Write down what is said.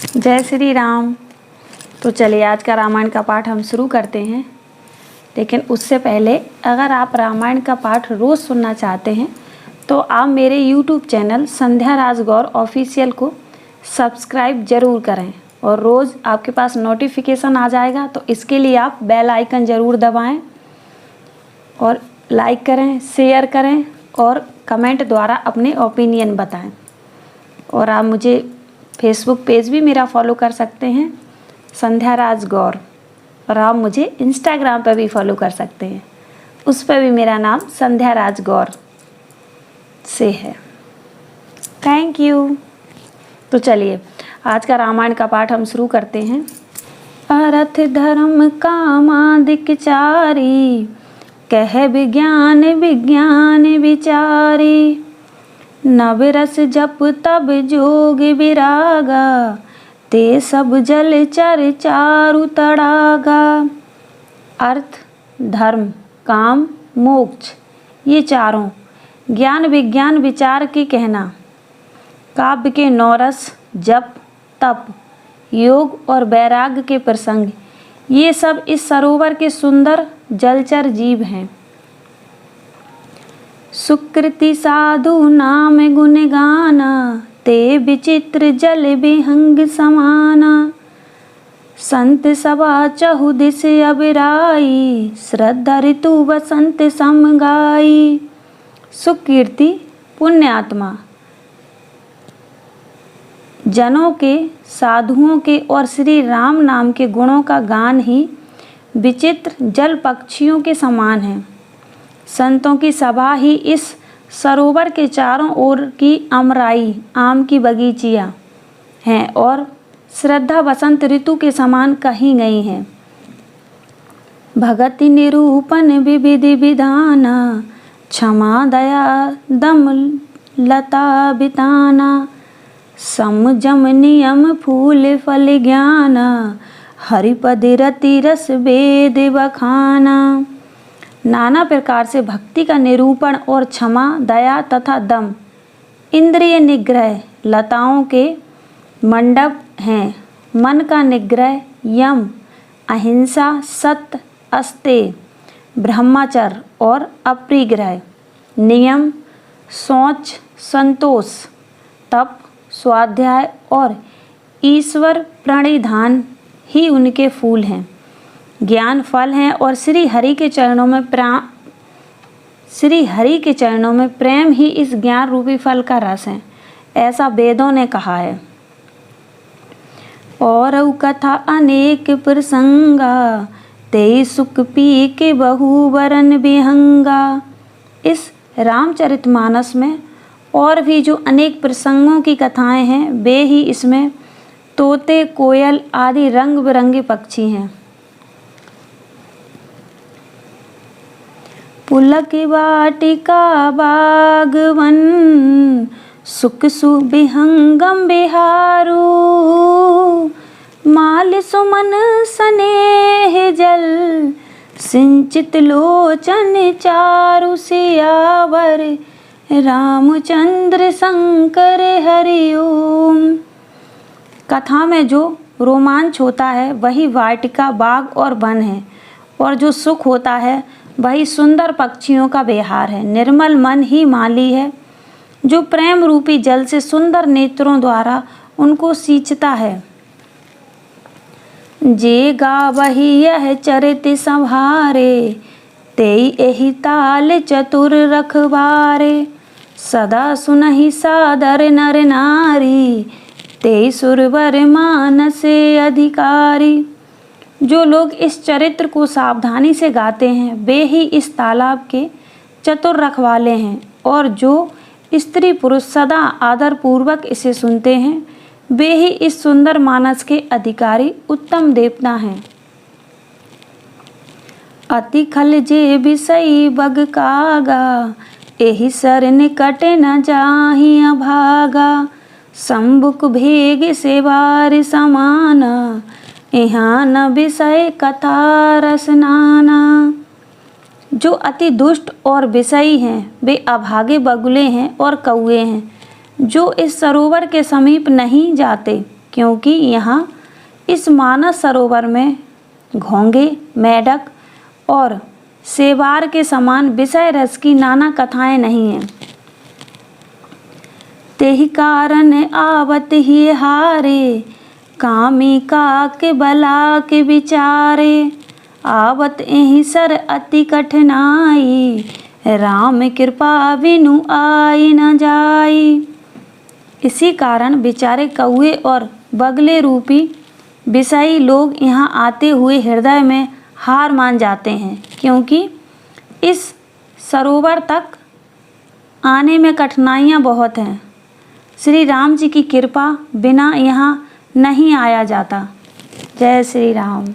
जय श्री राम। तो चलिए आज का रामायण का पाठ हम शुरू करते हैं। लेकिन उससे पहले अगर आप रामायण का पाठ रोज़ सुनना चाहते हैं तो आप मेरे YouTube चैनल संध्या राजगौर ऑफिशियल को सब्सक्राइब ज़रूर करें और रोज़ आपके पास नोटिफिकेशन आ जाएगा। तो इसके लिए आप बेल आइकन ज़रूर दबाएं और लाइक करें, शेयर करें और कमेंट द्वारा अपने ओपिनियन बताएं। और आप मुझे फेसबुक पेज भी मेरा फॉलो कर सकते हैं संध्या राजगौर, और आप मुझे इंस्टाग्राम पर भी फॉलो कर सकते हैं, उस पर भी मेरा नाम संध्या राजगौर से है। Thank you. तो चलिए आज का रामायण का पाठ हम शुरू करते हैं। अर्थ धर्म कामादिक चारी, कह विज्ञान विज्ञान विचारी। नवरस जप तब जोग विरागा, ते सब जल चर चारु तड़ागा। अर्थ, धर्म, काम, मोक्ष ये चारों ज्ञान विज्ञान विचार के कहना, काव्य के नौरस, जप, तप, योग और वैराग्य के प्रसंग, ये सब इस सरोवर के सुंदर जलचर जीव हैं। सुकृति साधु नाम गुण गाना, ते विचित्र जल विहंग समाना। संत सभा चहु दिस अबिराई, श्रद्धा ऋतु वसंत समगाई। सुकीर्ति पुण्य आत्मा, जनों के, साधुओं के और श्री राम नाम के गुणों का गान ही विचित्र जल पक्षियों के समान है। संतों की सभा ही इस सरोवर के चारों ओर की अमराई आम की बगीचियाँ हैं और श्रद्धा वसंत ऋतु के समान कही गई हैं। भगति निरूपण विविधि विधाना, क्षमा दया दम लता बिताना। समजम नियम फूल फल ज्ञाना, हरिपद रति रस वेद बखाना। नाना प्रकार से भक्ति का निरूपण और क्षमा दया तथा दम, इंद्रिय निग्रह लताओं के मंडप हैं। मन का निग्रह यम, अहिंसा, सत्य, अस्तेय, ब्रह्मचर्य और अपरिग्रह, नियम, शौच, संतोष, तप, स्वाध्याय और ईश्वर प्रणिधान ही उनके फूल हैं। ज्ञान फल हैं और श्री हरि के चरणों में प्रेम ही इस ज्ञान रूपी फल का रस है, ऐसा वेदों ने कहा है। और कथा अनेक प्रसंगा, ते सुख पी के बहु वरन विहंगा। इस रामचरितमानस में और भी जो अनेक प्रसंगों की कथाएं हैं, वे ही इसमें तोते, कोयल आदि रंग बिरंगे पक्षी हैं। पुलक वाटिका बागवन, सुख सुविहंगम बिहारू। माल सुमन स्नेह जल, सिंचित लोचन चारु सियावर। रामचंद्र शंकर हरि ओम। कथा में जो रोमांच होता है वही वाटिका, बाग और वन है, और जो सुख होता है वही सुंदर पक्षियों का विहार है। निर्मल मन ही माली है, जो प्रेम रूपी जल से सुंदर नेत्रों द्वारा उनको सींचता है। जे गावहि यह चरित संभारे, तेई एहि ताल चतुर रखवारे। सदा सुनहि सादर नर नारी, तेई सुरवर मानस अधिकारी। जो लोग इस चरित्र को सावधानी से गाते हैं वे ही इस तालाब के चतुर रखवाले हैं, और जो स्त्री पुरुष सदा आदर पूर्वक इसे सुनते हैं वे ही इस सुंदर मानस के अधिकारी उत्तम देवता हैं। अति खल जे विषयी बग कागा, एहि सर निकट न जाहि अभागा। संबुक भेग सेवार समाना, यहाँ न विषय कथा रसनाना। जो अति दुष्ट और विषयी हैं वे अभागे बगुले हैं और कौए हैं, जो इस सरोवर के समीप नहीं जाते। क्योंकि यहाँ इस मानस सरोवर में घोंगे, मेढक और सेवार के समान विषय रस की नाना कथाएं नहीं हैं। तेहि कारण आवत ही हारे, कामी काक बला के विचारे, आवत एहि सर अति कठिनाई, राम कृपा बिनु आई न जाई। इसी कारण बेचारे कौए और बगले रूपी विषयी लोग यहाँ आते हुए हृदय में हार मान जाते हैं, क्योंकि इस सरोवर तक आने में कठिनाइयाँ बहुत हैं। श्री राम जी की कृपा बिना यहाँ नहीं आया जाता। जय श्री राम।